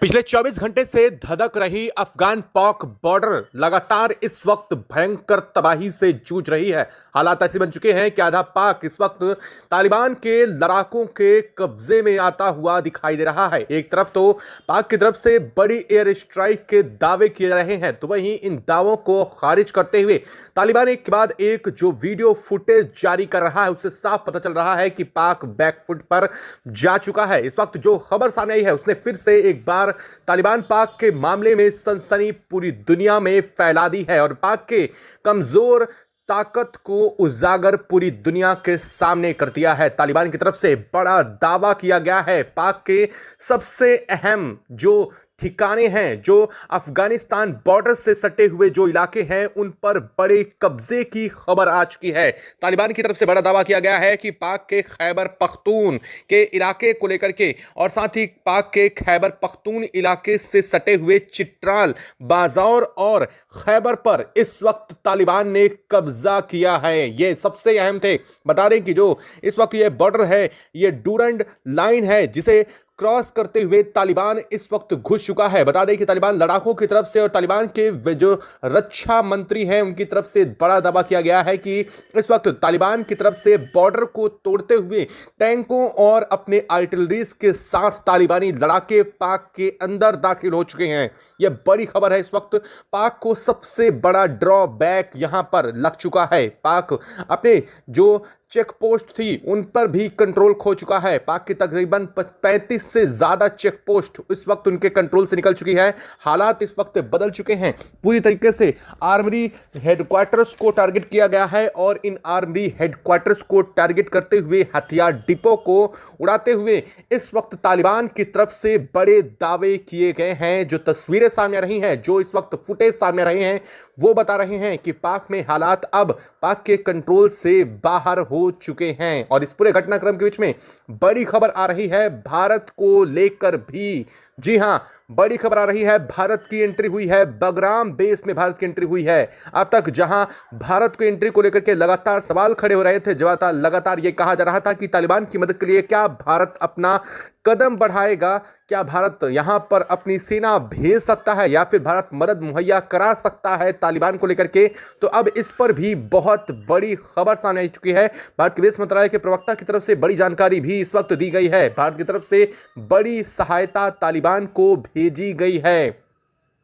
पिछले 24 घंटे से धधक रही अफगान पाक बॉर्डर लगातार इस वक्त भयंकर तबाही से जूझ रही है। हालात ऐसे बन चुके हैं कि आधा पाक इस वक्त तालिबान के लड़ाकों के कब्जे में आता हुआ दिखाई दे रहा है। एक तरफ तो पाक की तरफ से बड़ी एयर स्ट्राइक के दावे किए जा रहे हैं, तो वहीं इन दावों को खारिज करते हुए तालिबान एक के बाद एक जो वीडियो फुटेज जारी कर रहा है, उससे साफ पता चल रहा है कि पाक बैकफुट पर जा चुका है। इस वक्त जो खबर सामने आई है उसने फिर से एक बार तालिबान पाक के मामले में सनसनी पूरी दुनिया में फैला दी है और पाक के कमजोर ताकत को उजागर पूरी दुनिया के सामने कर दिया है। तालिबान की तरफ से बड़ा दावा किया गया है, पाक के सबसे अहम जो ठिकाने हैं, जो अफगानिस्तान बॉर्डर से सटे हुए जो इलाके हैं, उन पर बड़े कब्जे की खबर आ चुकी है। तालिबान की तरफ से बड़ा दावा किया गया है कि पाक के खैबर पख्तून के इलाके को लेकर के और साथ ही पाक के खैबर पख्तून इलाके से सटे हुए चित्राल, बाज़ौर और खैबर पर इस वक्त तालिबान ने कब्जा किया है। ये सबसे अहम थे। बता दें कि जो इस वक्त ये बॉर्डर है, ये डूरंड लाइन है, जिसे क्रॉस करते हुए तालिबान इस वक्त घुस चुका है। बता दें कि तालिबान लड़ाकों की तरफ से और तालिबान के जो रक्षा मंत्री हैं उनकी तरफ से बड़ा दावा किया गया है कि इस वक्त तालिबान की तरफ से बॉर्डर को तोड़ते हुए टैंकों और अपने आर्टिलरीज के साथ तालिबानी लड़ाके पाक के अंदर दाखिल हो चुके हैं। यह बड़ी खबर है। इस वक्त पाक को सबसे बड़ा ड्रॉबैक यहां पर लग चुका है। पाक अपने जो चेक पोस्ट थी उन पर भी कंट्रोल खो चुका है। पाक की तकरीबन 35 से ज्यादा चेक पोस्ट इस वक्त उनके कंट्रोल से निकल चुकी है। हालात इस वक्त बदल चुके हैं। पूरी तरीके से आर्मी हेडक्वार्टर्स को टारगेट किया गया है और इन आर्मी हेडक्वार्टर्स को टारगेट करते हुए हथियार डिपो को उड़ाते हुए इस वक्त तालिबान की तरफ से बड़े दावे किए गए हैं। जो तस्वीरें सामने आ रही हैं, जो इस वक्त फुटेज सामने आ रहे हैं, वो बता रहे हैं कि पाक में हालात अब पाक के कंट्रोल से बाहर हो चुके हैं। और इस पूरे घटनाक्रम के बीच में बड़ी खबर आ रही है भारत को लेकर भी। जी हां, बड़ी खबर आ रही है। भारत की एंट्री हुई है, बगराम बेस में भारत की एंट्री हुई है। अब तक जहां भारत की एंट्री को लेकर के लगातार सवाल खड़े हो रहे थे, जब लगातार यह कहा जा रहा था कि तालिबान की मदद के लिए क्या भारत अपना कदम बढ़ाएगा, क्या भारत यहां पर अपनी सेना भेज सकता है या फिर भारत मदद मुहैया करा सकता है तालिबान को लेकर के, तो अब इस पर भी बहुत बड़ी खबर सामने आ चुकी है। भारत के विदेश मंत्रालय के प्रवक्ता की तरफ से बड़ी जानकारी भी इस वक्त दी गई है। भारत की तरफ से बड़ी सहायता तालिबान को भेजी गई है।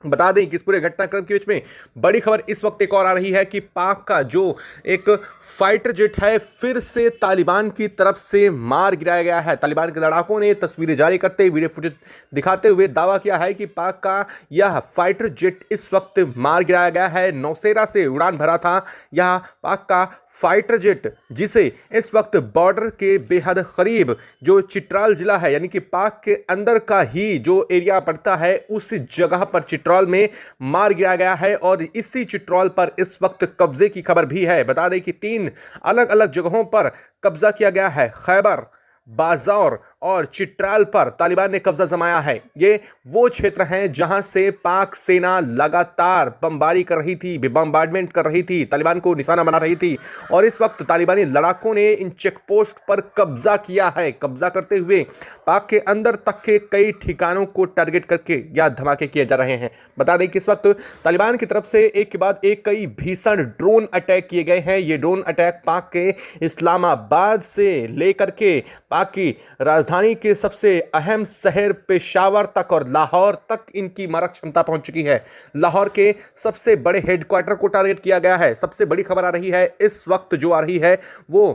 बता दें कि इस पूरे घटनाक्रम के बीच में बड़ी खबर इस वक्त एक और आ रही है कि पाक का जो एक फाइटर जेट है फिर से तालिबान की तरफ से मार गिराया गया है। तालिबान के लड़ाकों ने तस्वीरें जारी करते हुए वीडियो फुटेज दिखाते हुए दावा किया है कि पाक का यह फाइटर जेट इस वक्त मार गिराया गया है। नौसेरा से उड़ान भरा था यह पाक का फाइटर जेट, जिसे इस वक्त बॉर्डर के बेहद करीब जो चित्राल जिला है, यानी कि पाक के अंदर का ही जो एरिया पड़ता है, उस जगह पर चित्राल में मार गिराया गया है और इसी चित्राल पर इस वक्त कब्जे की खबर भी है। बता दें कि 3 अलग अलग जगहों पर कब्जा किया गया है। खैबर, बाज़ौर और चित्राल पर तालिबान ने कब्जा जमाया है। ये वो क्षेत्र हैं जहां से पाक सेना लगातार बमबारी कर रही थी, बमबार्डमेंट कर रही थी, तालिबान को निशाना बना रही थी और इस वक्त तालिबानी लड़ाकों ने इन चेक पोस्ट पर कब्जा किया है। कब्जा करते हुए पाक के अंदर तक के कई ठिकानों को टारगेट करके यह धमाके किए जा रहे हैं। बता दें कि इस वक्त तालिबान की तरफ से एक के बाद एक कई भीषण ड्रोन अटैक किए गए हैं। ये ड्रोन अटैक पाक के इस्लामाबाद से लेकर के पाक की राजधानी के सबसे अहम शहर पेशावर तक और लाहौर तक इनकी मारक क्षमता पहुंच चुकी है। लाहौर के सबसे बड़े हेडक्वार्टर को टारगेट किया गया है। सबसे बड़ी खबर आ रही है इस वक्त जो आ रही है वो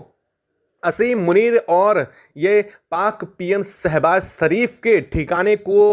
असीम मुनीर और ये पाक पीएम शहबाज शरीफ के ठिकाने को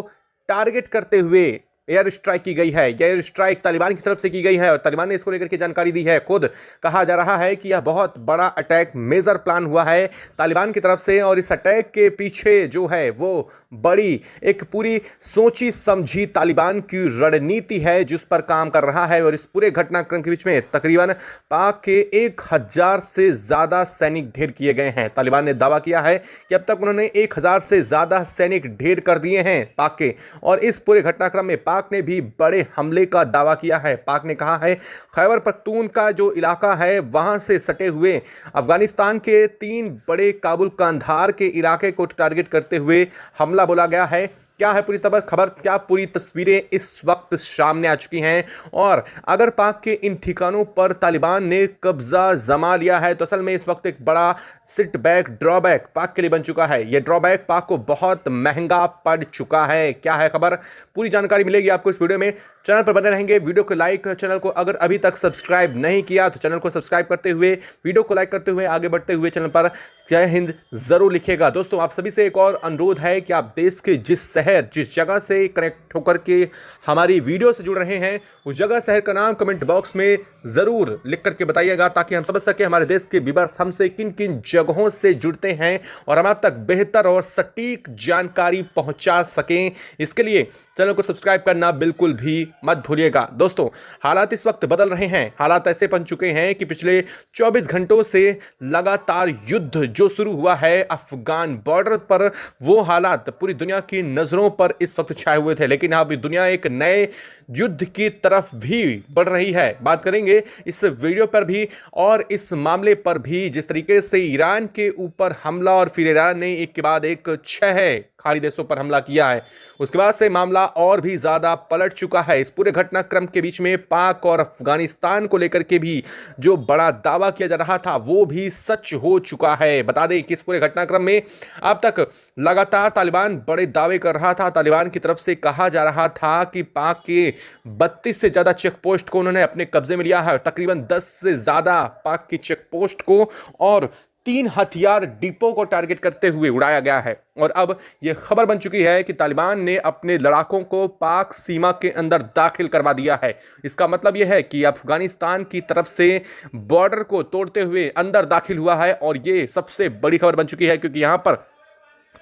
टारगेट करते हुए एयर स्ट्राइक की गई है। एयर स्ट्राइक तालिबान की तरफ से की गई है और तालिबान ने इसको लेकर के जानकारी दी है। खुद कहा जा रहा है कि यह बहुत बड़ा अटैक मेजर प्लान हुआ है तालिबान की तरफ से और इस अटैक के पीछे जो है वो बड़ी एक पूरी सोची समझी तालिबान की रणनीति है जिस पर काम कर रहा है। और इस पूरे घटनाक्रम के बीच में तकरीबन पाक के 1000 से ज़्यादा सैनिक ढेर किए गए हैं। तालिबान ने दावा किया है कि अब तक उन्होंने 1000 से ज़्यादा सैनिक ढेर कर दिए हैं पाक के। और इस पूरे घटनाक्रम में पाक ने भी बड़े हमले का दावा किया है। पाक ने कहा है खैबर पख्तून का जो इलाका है वहां से सटे हुए अफगानिस्तान के 3 बड़े काबुल कंधार के इलाके को टारगेट करते हुए हमला बोला गया है क्या है पूरी खबर, क्या पूरी तस्वीरें इस वक्त सामने आ चुकी हैं। और अगर पाक के इन ठिकानों पर तालिबान ने कब्जा जमा लिया है तो असल में इस वक्त एक बड़ा सिट बैक ड्रॉबैक पाक के लिए बन चुका है। यह ड्रॉबैक पाक को बहुत महंगा पड़ चुका है। क्या है खबर, पूरी जानकारी मिलेगी आपको इस वीडियो में। चैनल पर बने रहेंगे, वीडियो को लाइक, चैनल को अगर अभी तक सब्सक्राइब नहीं किया तो चैनल को सब्सक्राइब करते हुए, वीडियो को लाइक करते हुए आगे बढ़ते हुए चैनल पर जय हिंद जरूर लिखिएगा। दोस्तों, आप सभी से एक और अनुरोध है कि आप देश के जिस शहर, जिस जगह से कनेक्ट होकर के हमारी वीडियो से जुड़ रहे हैं, उस जगह शहर का नाम कमेंट बॉक्स में जरूर लिख करके बताइएगा, ताकि हम समझ सके हमारे देश के व्यूअर्स हमसे किन किन जगहों से जुड़ते हैं और हम आप तक बेहतर और सटीक जानकारी पहुंचा सकें। इसके लिए चैनल को सब्सक्राइब करना बिल्कुल भी मत भूलिएगा। दोस्तों, हालात इस वक्त बदल रहे हैं। हालात ऐसे बन चुके हैं कि पिछले 24 घंटों से लगातार युद्ध जो शुरू हुआ है अफगान बॉर्डर पर, वो हालात पूरी दुनिया की नजरों पर इस वक्त छाए हुए थे। लेकिन अब दुनिया एक नए युद्ध की तरफ भी बढ़ रही है। बात करेंगे इस वीडियो पर भी और इस मामले पर भी, जिस तरीके से ईरान के ऊपर हमला और फिर ईरान ने एक के बाद एक 6 खाड़ी देशों पर हमला किया है, उसके बाद से मामला और भी ज्यादा पलट चुका है। इस पूरे घटनाक्रम के बीच में पाक और अफगानिस्तान को लेकर के भी जो बड़ा दावा किया जा रहा था वो भी सच हो चुका है। बता दें कि इस पूरे घटनाक्रम में अब तक लगातार तालिबान बड़े दावे कर रहा था। तालिबान की तरफ से कहा जा रहा था कि पाक के 32 से ज्यादा चेक पोस्ट को उन्होंने अपने कब्जे में लिया है, तकरीबन 10 से ज्यादा पाक की चेक पोस्ट को और 3 हथियार डिपो को टारगेट करते हुए उड़ाया गया है। और अब यह खबर बन चुकी है कि तालिबान ने अपने लड़ाकों को पाक सीमा के अंदर दाखिल करवा दिया है। इसका मतलब यह है कि अफगानिस्तान की तरफ से बॉर्डर को तोड़ते हुए अंदर दाखिल हुआ है। और यह सबसे बड़ी खबर बन चुकी है, क्योंकि यहां पर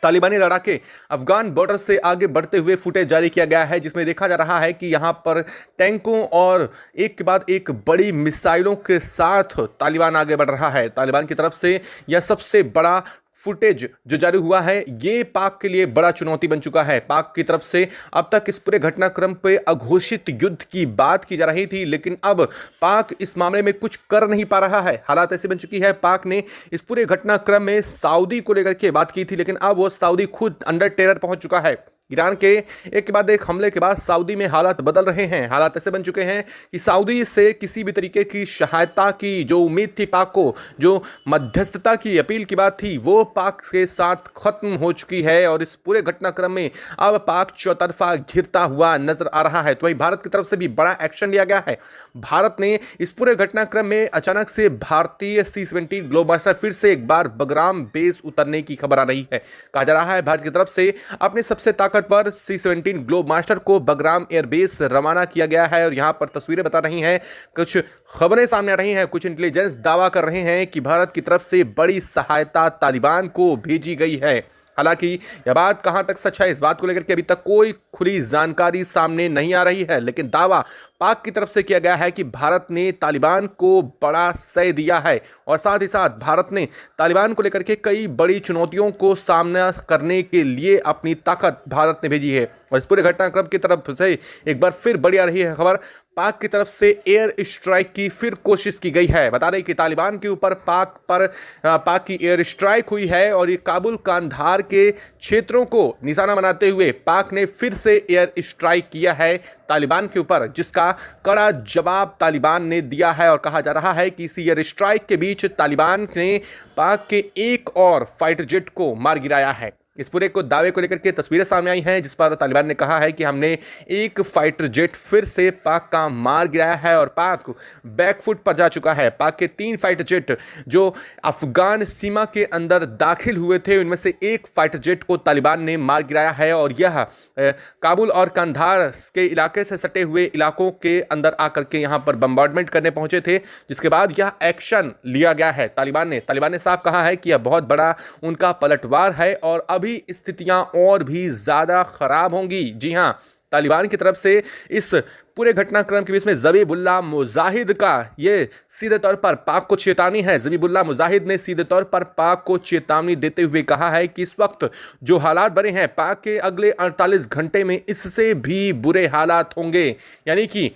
तालिबानी लड़ाके अफगान बॉर्डर से आगे बढ़ते हुए फुटेज जारी किया गया है, जिसमें देखा जा रहा है कि यहां पर टैंकों और एक के बाद एक बड़ी मिसाइलों के साथ तालिबान आगे बढ़ रहा है। तालिबान की तरफ से यह सबसे बड़ा फुटेज जो जारी हुआ है, ये पाक के लिए बड़ा चुनौती बन चुका है। पाक की तरफ से अब तक इस पूरे घटनाक्रम पे अघोषित युद्ध की बात की जा रही थी, लेकिन अब पाक इस मामले में कुछ कर नहीं पा रहा है। हालात ऐसी बन चुकी है, पाक ने इस पूरे घटनाक्रम में सऊदी को लेकर के बात की थी, लेकिन अब वो सऊदी खुद अंडर टेरर पहुंच चुका है। ईरान के एक के बाद एक हमले के बाद सऊदी में हालात बदल रहे हैं। हालात ऐसे बन चुके हैं कि सऊदी से किसी भी तरीके की सहायता की जो उम्मीद थी पाक को, जो मध्यस्थता की अपील की बात थी, वो पाक के साथ खत्म हो चुकी है। और इस पूरे घटनाक्रम में अब पाक चौतरफा घिरता हुआ नजर आ रहा है। तो वहीं भारत की तरफ से भी बड़ा एक्शन लिया गया है। भारत ने इस पूरे घटनाक्रम में अचानक से भारतीय C-17 ग्लोबस्टर फिर से एक बार बगराम बेस उतरने की खबर आ रही है। कहा जा रहा है भारत की तरफ से अपने सबसे पर C-17 ग्लोबमास्टर को बगराम एयरबेस रवाना किया गया है। और यहां पर तस्वीरें बता रही हैं, कुछ खबरें सामने आ रही हैं, कुछ इंटेलिजेंस दावा कर रहे हैं कि भारत की तरफ से बड़ी सहायता तालिबान को भेजी गई है। हालांकि यह बात कहां तक सच है, इस बात को लेकर के अभी तक कोई खुली जानकारी सामने नहीं आ रही है, लेकिन दावा पाक की तरफ से किया गया है कि भारत ने तालिबान को बड़ा सह दिया है। और साथ ही साथ भारत ने तालिबान को लेकर के कई बड़ी चुनौतियों को सामना करने के लिए अपनी ताकत भारत ने भेजी है। और इस पूरे घटनाक्रम की तरफ से एक बार फिर बड़ी आ रही है खबर, पाक की तरफ से एयर स्ट्राइक की फिर कोशिश की गई है। बता दें कि तालिबान के ऊपर पाक की एयर स्ट्राइक हुई है और ये काबुल कांधार के क्षेत्रों को निशाना बनाते हुए पाक ने फिर से एयर स्ट्राइक किया है तालिबान के ऊपर, जिसका कड़ा जवाब तालिबान ने दिया है। और कहा जा रहा है कि इसी एयर स्ट्राइक के बीच तालिबान ने पाक के एक और फाइटर जेट को मार गिराया है। इस पूरे को दावे को लेकर के तस्वीरें सामने आई हैं, जिस पर तालिबान ने कहा है कि हमने एक फाइटर जेट फिर से पाक का मार गिराया है और पाक बैकफुट पर जा चुका है। पाक के 3 फाइटर जेट जो अफगान सीमा के अंदर दाखिल हुए थे, उनमें से एक फाइटर जेट को तालिबान ने मार गिराया है। और यह काबुल और कंधार के इलाके से सटे हुए इलाकों के अंदर आकर के यहाँ पर बम्बार्डमेंट करने पहुंचे थे, जिसके बाद यह एक्शन लिया गया है। तालिबान ने साफ कहा है कि यह बहुत बड़ा उनका पलटवार है और अभी स्थितियां और भी ज्यादा खराब होंगी। जी हां, तालिबान की तरफ से इस पूरे घटनाक्रम के बीच में ज़बीहुल्लाह मुजाहिद का ये सीधे तौर पर पाक को चेतावनी है। ज़बीहुल्लाह मुजाहिद ने सीधे तौर पर पाक को चेतावनी देते हुए कहा है कि इस वक्त जो हालात बने हैं, पाक के अगले 48 घंटे में इससे भी बुरे हालात होंगे। यानी कि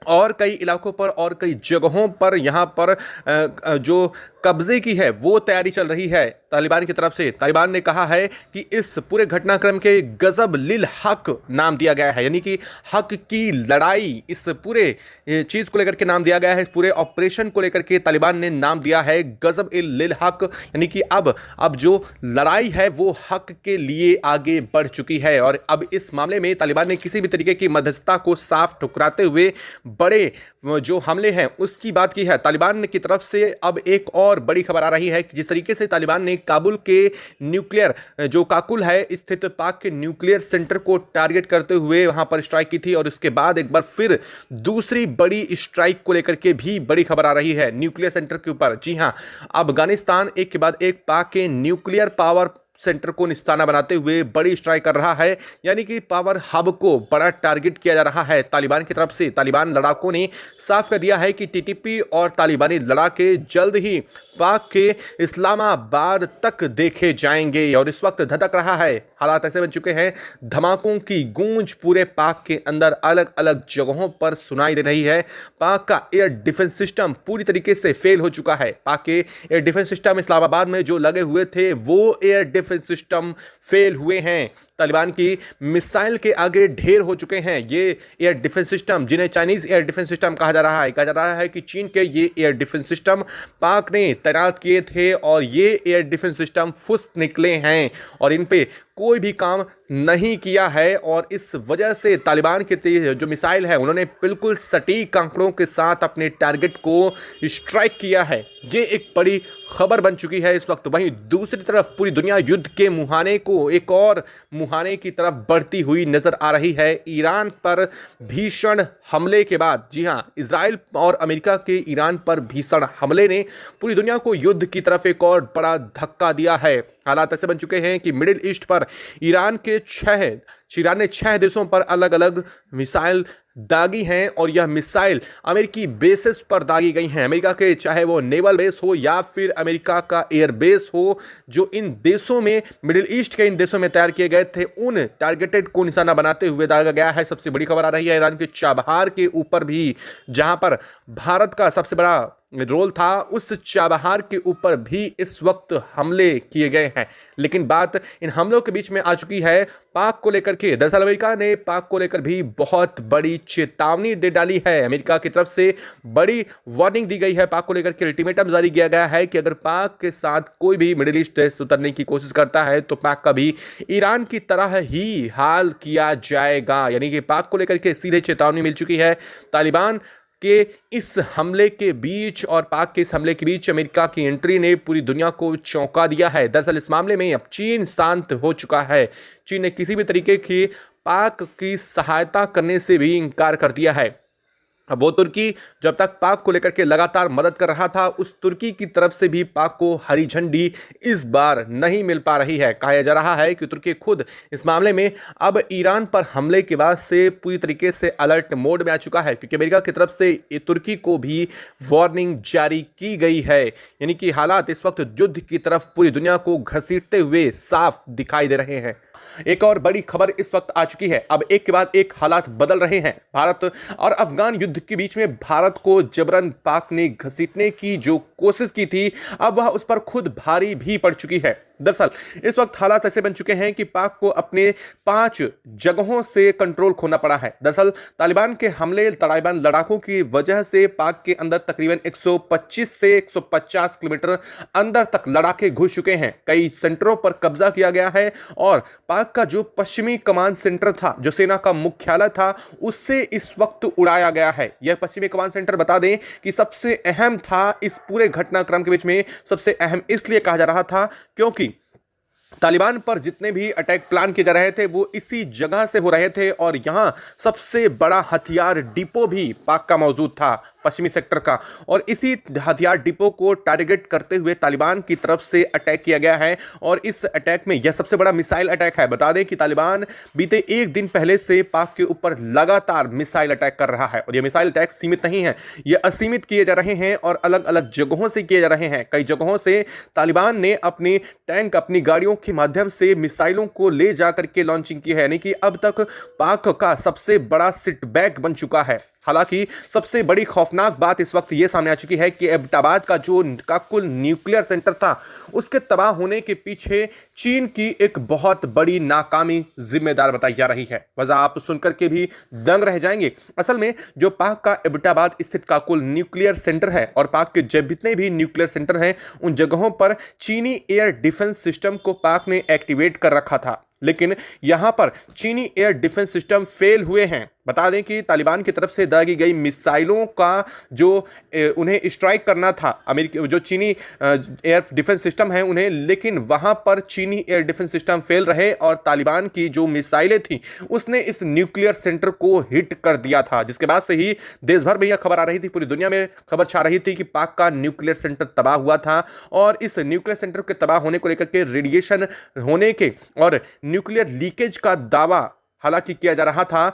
और कई इलाकों पर और कई जगहों पर यहाँ पर जो कब्जे की है वो तैयारी चल रही है तालिबान की तरफ से। तालिबान ने कहा है कि इस पूरे घटनाक्रम के गजब लिल हक नाम दिया गया है, यानी कि हक की लड़ाई, इस पूरे चीज़ को लेकर के नाम दिया गया है। इस पूरे ऑपरेशन को लेकर के तालिबान ने नाम दिया है गजब लिल हक, यानी कि अब जो लड़ाई है वो हक के लिए आगे बढ़ चुकी है। और अब इस मामले में तालिबान ने किसी भी तरीके की मध्यस्थता को साफ ठुकराते हुए बड़े जो हमले हैं उसकी बात की है तालिबान की तरफ से। अब एक और बड़ी खबर आ रही है कि जिस तरीके से तालिबान ने काबुल के न्यूक्लियर जो काकुल है स्थित पाक के न्यूक्लियर सेंटर को टारगेट करते हुए वहां पर स्ट्राइक की थी, और उसके बाद एक बार फिर दूसरी बड़ी स्ट्राइक को लेकर के भी बड़ी खबर आ रही है न्यूक्लियर सेंटर के ऊपर। जी हां, अफगानिस्तान एक के बाद एक पाक के न्यूक्लियर पावर सेंटर को निशाना बनाते हुए बड़ी स्ट्राइक कर रहा है, यानी कि पावर हब को बड़ा टारगेट किया जा रहा है तालिबान की तरफ से। तालिबान लड़ाकों ने साफ कर दिया है कि टीटीपी और तालिबानी लड़ाके जल्द ही पाक के इस्लामाबाद तक देखे जाएंगे। और इस वक्त धधक रहा है, हालात ऐसे बन चुके हैं, धमाकों की गूंज पूरे पाक के अंदर अलग अलग जगहों पर सुनाई दे रही है। पाक का एयर डिफेंस सिस्टम पूरी तरीके से फेल हो चुका है। पाक के एयर डिफेंस सिस्टम इस्लामाबाद में जो लगे हुए थे वो एयर डिफेंस सिस्टम फेल हुए हैं। तालिबान की मिसाइल के आगे ढेर हो चुके हैं ये एयर डिफेंस सिस्टम, जिन्हें चाइनीज एयर डिफेंस सिस्टम कहा जा रहा है। कहा जा रहा है कि चीन के ये एयर डिफेंस सिस्टम पाक ने तैनात किए थे और ये एयर डिफेंस सिस्टम फुस निकले हैं और इन पे कोई भी काम नहीं किया है। और इस वजह से तालिबान के जो मिसाइल है उन्होंने बिल्कुल सटीक आंकड़ों के साथ अपने टारगेट को स्ट्राइक किया है। ये एक बड़ी खबर बन चुकी है इस वक्त। वहीं दूसरी तरफ पूरी दुनिया युद्ध के मुहाने को एक और मुहाने की तरफ बढ़ती हुई नजर आ रही है। ईरान पर भीषण हमले के बाद, जी हां, इजराइल और अमेरिका के ईरान पर भीषण हमले ने पूरी दुनिया को युद्ध की तरफ एक और बड़ा धक्का दिया है। हालात ऐसे बन चुके हैं कि मिडिल ईस्ट पर ईरान ने 6 देशों पर अलग अलग मिसाइल दागी हैं और यह मिसाइल अमेरिकी बेसेस पर दागी गई हैं। अमेरिका के चाहे वो नेवल बेस हो या फिर अमेरिका का एयर बेस हो, जो इन देशों में, मिडिल ईस्ट के इन देशों में तैयार किए गए थे, उन टारगेटेड को निशाना बनाते हुए दागा गया है। सबसे बड़ी खबर आ रही है ईरान के चाबहार के ऊपर भी, जहां पर भारत का सबसे बड़ा रोल था, उस चाबहार के ऊपर भी इस वक्त हमले किए गए हैं। लेकिन बात इन हमलों के बीच में आ चुकी है पाक को लेकर के। दरअसल अमेरिका ने पाक को लेकर भी बहुत बड़ी चेतावनी दे डाली है। अमेरिका की तरफ से बड़ी वार्निंग दी गई है पाक को लेकर के। अल्टीमेटम जारी किया गया है कि अगर पाक के साथ कोई भी मिडिल ईस्ट से उतरने की कोशिश करता है तो पाक का भी ईरान की तरह ही हाल किया जाएगा। यानी कि पाक को लेकर के सीधे चेतावनी मिल चुकी है। तालिबान के इस हमले के बीच और पाक के इस हमले के बीच अमेरिका की एंट्री ने पूरी दुनिया को चौंका दिया है। दरअसल इस मामले में अब चीन शांत हो चुका है। चीन ने किसी भी तरीके की पाक की सहायता करने से भी इनकार कर दिया है। अब वो तुर्की जब तक पाक को लेकर के लगातार मदद कर रहा था, उस तुर्की की तरफ से भी पाक को हरी झंडी इस बार नहीं मिल पा रही है। कहा जा रहा है कि तुर्की खुद इस मामले में अब ईरान पर हमले के बाद से पूरी तरीके से अलर्ट मोड में आ चुका है, क्योंकि अमेरिका की तरफ से तुर्की को भी वार्निंग जारी की गई है। यानी कि हालात इस वक्त युद्ध की तरफ पूरी दुनिया को घसीटते हुए साफ दिखाई दे रहे हैं। एक और बड़ी खबर इस वक्त आ चुकी है। अब एक के बाद एक हालात बदल रहे हैं। भारत और अफगान युद्ध के बीच में भारत को जबरन पाक ने घसीटने की जो कोशिश की थी, अब वह उस पर खुद भारी भी पड़ चुकी है। दरअसल इस वक्त हालात ऐसे बन चुके हैं कि पाक को अपने 5 जगहों से कंट्रोल खोना पड़ा है। दरअसल तालिबान के हमले, तालिबान लड़ाकों की वजह से पाक के अंदर तकरीबन 125 से 150 किलोमीटर अंदर तक लड़ाके घुस चुके हैं। कई सेंटरों पर कब्जा किया गया है और पाक का जो पश्चिमी कमांड सेंटर था, जो सेना का मुख्यालय था, उससे इस वक्त उड़ाया गया है। यह पश्चिमी कमांड सेंटर बता दें कि सबसे अहम था इस पूरे घटनाक्रम के बीच में। सबसे अहम इसलिए कहा जा रहा था क्योंकि तालिबान पर जितने भी अटैक प्लान किए जा रहे थे वो इसी जगह से हो रहे थे और यहां सबसे बड़ा हथियार डिपो भी पाक का मौजूद था, पश्चिमी सेक्टर का। और इसी हथियार डिपो को टारगेट करते हुए तालिबान की तरफ से अटैक किया गया है और इस अटैक में यह सबसे बड़ा मिसाइल अटैक है। बता दें कि तालिबान बीते 1 दिन पहले से पाक के ऊपर लगातार मिसाइल अटैक कर रहा है और यह मिसाइल अटैक सीमित नहीं है, यह असीमित किए जा रहे हैं और अलग अलग जगहों से किए जा रहे हैं। कई जगहों से तालिबान ने अपने टैंक, अपनी गाड़ियों के माध्यम से मिसाइलों को ले जाकर के लॉन्चिंग की है। यानी कि अब तक पाक का सबसे बड़ा सिटबैक बन चुका है। हालांकि सबसे बड़ी खौफनाक बात इस वक्त यह सामने आ चुकी है कि एबटाबाद का कुल न्यूक्लियर सेंटर था, उसके तबाह होने के पीछे चीन की एक बहुत बड़ी नाकामी जिम्मेदार बताई जा रही है। वजह आप सुनकर के भी दंग रह जाएंगे। असल में जो पाक का एबटाबाद स्थित काकुल न्यूक्लियर सेंटर है और पाक के जितने भी न्यूक्लियर सेंटर हैं उन जगहों पर चीनी एयर डिफेंस सिस्टम को पाक ने एक्टिवेट कर रखा था, लेकिन यहां पर चीनी एयर डिफेंस सिस्टम फेल हुए हैं। बता दें कि तालिबान की तरफ से दागी गई मिसाइलों का जो उन्हें स्ट्राइक करना था अमेरिकी जो चीनी एयर डिफेंस सिस्टम है उन्हें, लेकिन वहां पर चीनी एयर डिफेंस सिस्टम फेल रहे और तालिबान की जो मिसाइलें थी उसने इस न्यूक्लियर सेंटर को हिट कर दिया था, जिसके बाद से ही देश भर में यह खबर आ रही थी, पूरी दुनिया में खबर छा रही थी कि पाक का न्यूक्लियर सेंटर तबाह हुआ था। और इस न्यूक्लियर सेंटर के तबाह होने को लेकर के रेडिएशन होने के और न्यूक्लियर लीकेज का दावा हालांकि किया जा रहा था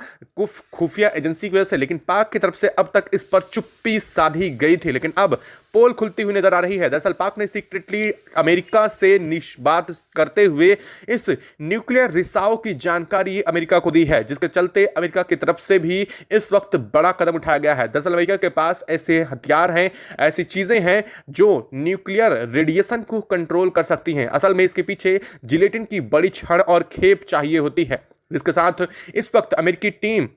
खुफिया एजेंसी की वजह से, लेकिन पाक की तरफ से अब तक इस पर चुप्पी साधी गई थी। लेकिन अब पोल खुलती हुई नजर आ रही है। दरअसल पाक ने सीक्रेटली अमेरिका से बात करते हुए इस न्यूक्लियर रिसाव की जानकारी अमेरिका को दी है, जिसके चलते अमेरिका की तरफ से भी इस वक्त बड़ा कदम उठाया गया है। दरअसल अमेरिका के पास ऐसे हथियार हैं, ऐसी चीजें हैं जो न्यूक्लियर रेडिएशन को कंट्रोल कर सकती हैं। असल में इसके पीछे जिलेटिन की बड़ी छड़ और खेप चाहिए होती है, जिसके साथ इस वक्त अमेरिकी टीम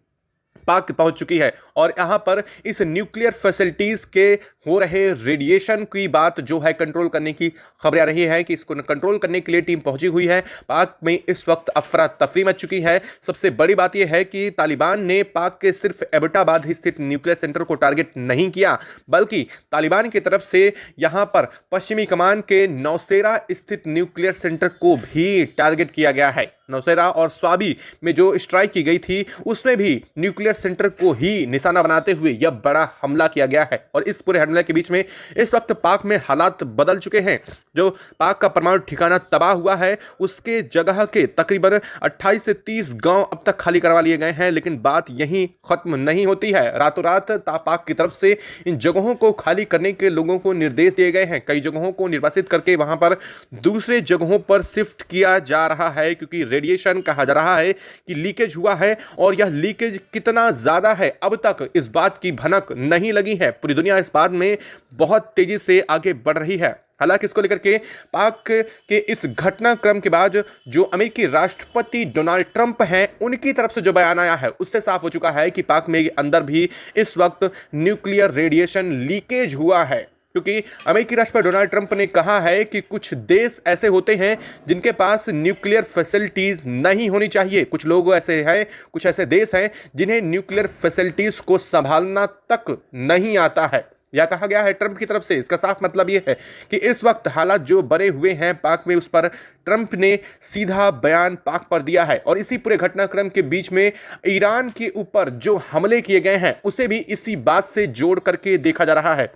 पाक पहुंच चुकी है और यहां पर इस न्यूक्लियर फैसिलिटीज के हो रहे रेडिएशन की बात जो है कंट्रोल करने की खबरें आ रही है कि इसको कंट्रोल करने के लिए टीम पहुंची हुई है। पाक में इस वक्त अफरा तफरी मच चुकी है। सबसे बड़ी बात यह है कि तालिबान ने पाक के सिर्फ एबटाबाद स्थित न्यूक्लियर सेंटर को टारगेट नहीं किया, बल्कि तालिबान की तरफ से यहां पर पश्चिमी कमान के नौशेरा स्थित न्यूक्लियर सेंटर को भी टारगेट किया गया है। नौशेरा और स्वाबी में जो स्ट्राइक की गई थी उसमें भी न्यूक्लियर सेंटर को ही निशाना बनाते हुए यह बड़ा हमला किया गया है। और इस पूरे हमले के बीच में इस वक्त पाक में हालात बदल चुके हैं। जो पाक का परमाणु ठिकाना तबाह हुआ है उसके जगह के तकरीबन 28 से 30 गांव अब तक खाली करवा लिए गए हैं, लेकिन बात यहीं खत्म नहीं होती है। रातों रात पाक की तरफ से इन जगहों को खाली करने के लोगों को निर्देश दिए गए हैं। कई जगहों को निर्वासित करके वहां पर दूसरे जगहों पर शिफ्ट किया जा रहा है, क्योंकि रेडिएशन कहा जा रहा है कि लीकेज हुआ है और यह लीकेज कितना ज्यादा है अब तक इस बात की भनक नहीं लगी है। पूरी दुनिया इस बात में बहुत तेजी से आगे बढ़ रही है। हालांकि इसको लेकर के पाक के इस घटनाक्रम के बाद जो अमेरिकी राष्ट्रपति डोनाल्ड ट्रंप हैं उनकी तरफ से जो बयान आया है उससे साफ हो चुका है कि पाक में अंदर भी इस वक्त न्यूक्लियर रेडिएशन लीकेज हुआ है। क्योंकि अमेरिकी राष्ट्रपति डोनाल्ड ट्रंप ने कहा है कि कुछ देश ऐसे होते हैं जिनके पास न्यूक्लियर फैसिलिटीज नहीं होनी चाहिए। कुछ लोग ऐसे हैं, कुछ ऐसे देश हैं जिन्हें न्यूक्लियर फैसिलिटीज को संभालना तक नहीं आता है, यह कहा गया है ट्रंप की तरफ से। इसका साफ मतलब यह है कि इस वक्त हालात जो बने हुए हैं पाक में, उस पर ट्रंप ने सीधा बयान पाक पर दिया है। और इसी पूरे घटनाक्रम के बीच में ईरान के ऊपर जो हमले किए गए हैं उसे भी इसी बात से जोड़ करके देखा जा रहा है।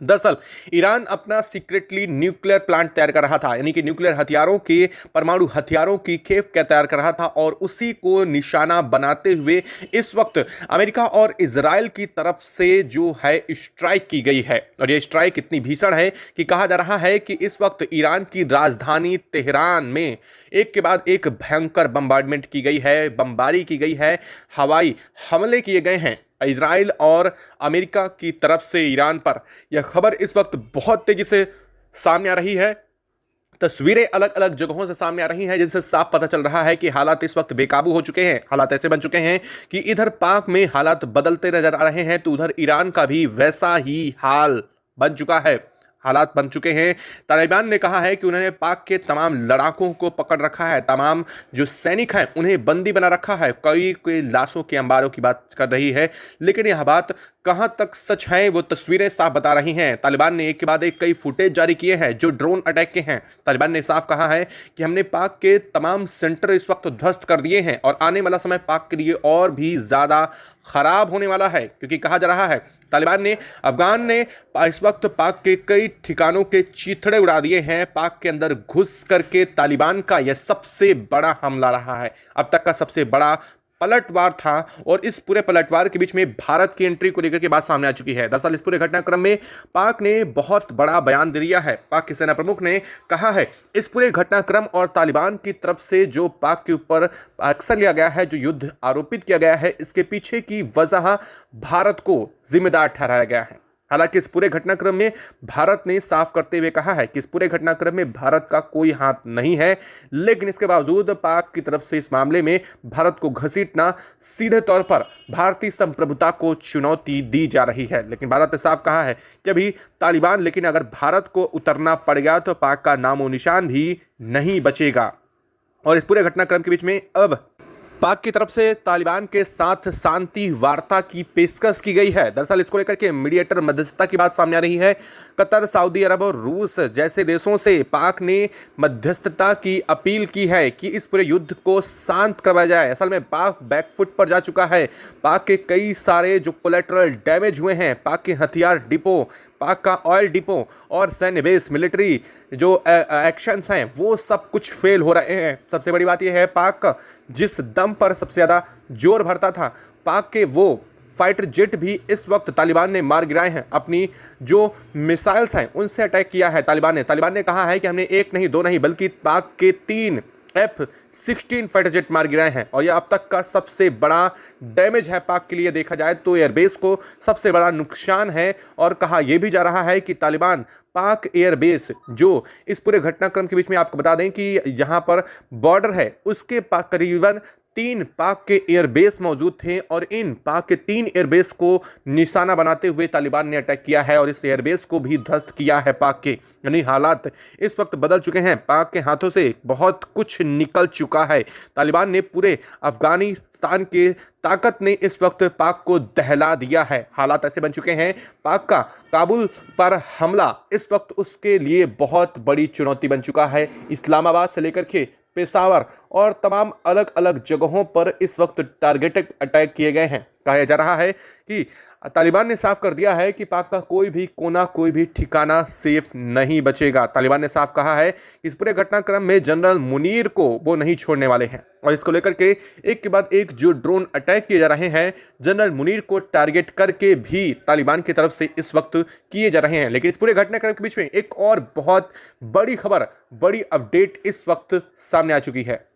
दरअसल ईरान अपना सीक्रेटली न्यूक्लियर प्लांट तैयार कर रहा था, यानी कि न्यूक्लियर हथियारों के परमाणु हथियारों की खेप तैयार कर रहा था और उसी को निशाना बनाते हुए इस वक्त अमेरिका और इजराइल की तरफ से जो है स्ट्राइक की गई है। और यह स्ट्राइक इतनी भीषण है कि कहा जा रहा है कि इस वक्त ईरान की राजधानी तेहरान में एक के बाद एक भयंकर बम्बार्डमेंट की गई है, बमबारी की गई है, हवाई हमले किए गए हैं इजराइल और अमेरिका की तरफ से ईरान पर। यह खबर इस वक्त बहुत तेजी से सामने आ रही है। तस्वीरें अलग अलग जगहों से सामने आ रही हैं जिनसे साफ पता चल रहा है कि हालात इस वक्त बेकाबू हो चुके हैं। हालात ऐसे बन चुके हैं कि इधर पाक में हालात बदलते नजर आ रहे हैं तो उधर ईरान का भी वैसा ही हाल बन चुका है, हालात बन चुके हैं। तालिबान ने कहा है कि उन्होंने पाक के तमाम लड़ाकों को पकड़ रखा है, तमाम जो सैनिक हैं उन्हें बंदी बना रखा है। कई लाशों के अंबारों की बात कर रही है, लेकिन यह बात कहां तक सच है वो तस्वीरें साफ बता रही हैं। तालिबान ने एक के बाद एक कई फुटेज जारी किए हैं जो ड्रोन अटैक के हैं। तालिबान ने साफ कहा है कि हमने पाक के तमाम सेंटर इस वक्त ध्वस्त कर दिए हैं और आने वाला समय पाक के लिए और भी ज़्यादा खराब होने वाला है, क्योंकि कहा जा रहा है तालिबान ने अफगान ने इस वक्त पाक के कई ठिकानों के चीथड़े उड़ा दिए हैं। पाक के अंदर घुस करके तालिबान का यह सबसे बड़ा हमला रहा है, अब तक का सबसे बड़ा पलटवार था और इस पूरे पलटवार के बीच में भारत की एंट्री को लेकर के बात सामने आ चुकी है। दरअसल इस पूरे घटनाक्रम में पाक ने बहुत बड़ा बयान दे दिया है। पाक के सेना प्रमुख ने कहा है इस पूरे घटनाक्रम और तालिबान की तरफ से जो पाक के ऊपर एक्शन लिया गया है, जो युद्ध आरोपित किया गया है, इसके पीछे की वजह भारत को जिम्मेदार ठहराया गया है। हालांकि इस पूरे घटनाक्रम में भारत ने साफ करते हुए कहा है कि इस पूरे घटनाक्रम में भारत का कोई हाथ नहीं है, लेकिन इसके बावजूद पाक की तरफ से इस मामले में भारत को घसीटना सीधे तौर पर भारतीय संप्रभुता को चुनौती दी जा रही है। लेकिन भारत ने साफ कहा है कि अभी तालिबान, लेकिन अगर भारत को उतरना पड़ गया तो पाक का नामो निशान भी नहीं बचेगा। और इस पूरे घटनाक्रम के बीच में अब पाक की तरफ से तालिबान के साथ शांति वार्ता की पेशकश की गई है। दरअसल इसको लेकर के मीडिएटर मध्यस्थता की बात सामने आ रही है। कतर, सऊदी अरब और रूस जैसे देशों से पाक ने मध्यस्थता की अपील की है कि इस पूरे युद्ध को शांत करवाया जाए। असल में पाक बैकफुट पर जा चुका है। पाक के कई सारे जो कोलेटरल डैमेज हुए हैं, पाक के हथियार डिपो, पाक का ऑयल डिपो और सैन्य बेस, मिलिट्री जो एक्शंस हैं, वो सब कुछ फेल हो रहे हैं। सबसे बड़ी बात यह है, पाक का जिस दम पर सबसे ज़्यादा जोर भरता था, पाक के वो फाइटर जेट भी इस वक्त तालिबान ने मार गिराए हैं। अपनी जो मिसाइल्स हैं उनसे अटैक किया है तालिबान ने कहा है कि हमने एक नहीं, दो नहीं, बल्कि पाक के 3 F-16 फाइटर जेट मार गिराए हैं। और यह अब तक का सबसे बड़ा डैमेज है पाक के लिए। देखा जाए तो एयरबेस को सबसे बड़ा नुकसान है। और कहा यह भी जा रहा है कि तालिबान पाक एयरबेस, जो इस पूरे घटनाक्रम के बीच में आपको बता दें कि यहाँ पर बॉर्डर है, उसके पाक करीबन 3 पाक के एयरबेस मौजूद थे और इन पाक के 3 एयरबेस को निशाना बनाते हुए तालिबान ने अटैक किया है और इस एयरबेस को भी ध्वस्त किया है पाक के। यानी हालात इस वक्त बदल चुके हैं। पाक के हाथों से बहुत कुछ निकल चुका है। तालिबान ने पूरे अफगानिस्तान के ताकत ने इस वक्त पाक को दहला दिया है। हालात ऐसे बन चुके हैं, पाक का काबुल पर हमला इस वक्त उसके लिए बहुत बड़ी चुनौती बन चुका है। इस्लामाबाद से लेकर के पेशावर और तमाम अलग अलग जगहों पर इस वक्त टारगेटेड अटैक किए गए हैं। कहा जा रहा है कि तालिबान ने साफ कर दिया है कि पाक का कोई भी कोना, कोई भी ठिकाना सेफ नहीं बचेगा। तालिबान ने साफ कहा है कि इस पूरे घटनाक्रम में जनरल मुनीर को वो नहीं छोड़ने वाले हैं। और इसको लेकर के एक के बाद एक जो ड्रोन अटैक किए जा रहे हैं, जनरल मुनीर को टारगेट करके भी तालिबान की तरफ से इस वक्त किए जा रहे हैं। लेकिन इस पूरे घटनाक्रम के बीच में एक और बहुत बड़ी खबर, बड़ी अपडेट इस वक्त सामने आ चुकी है।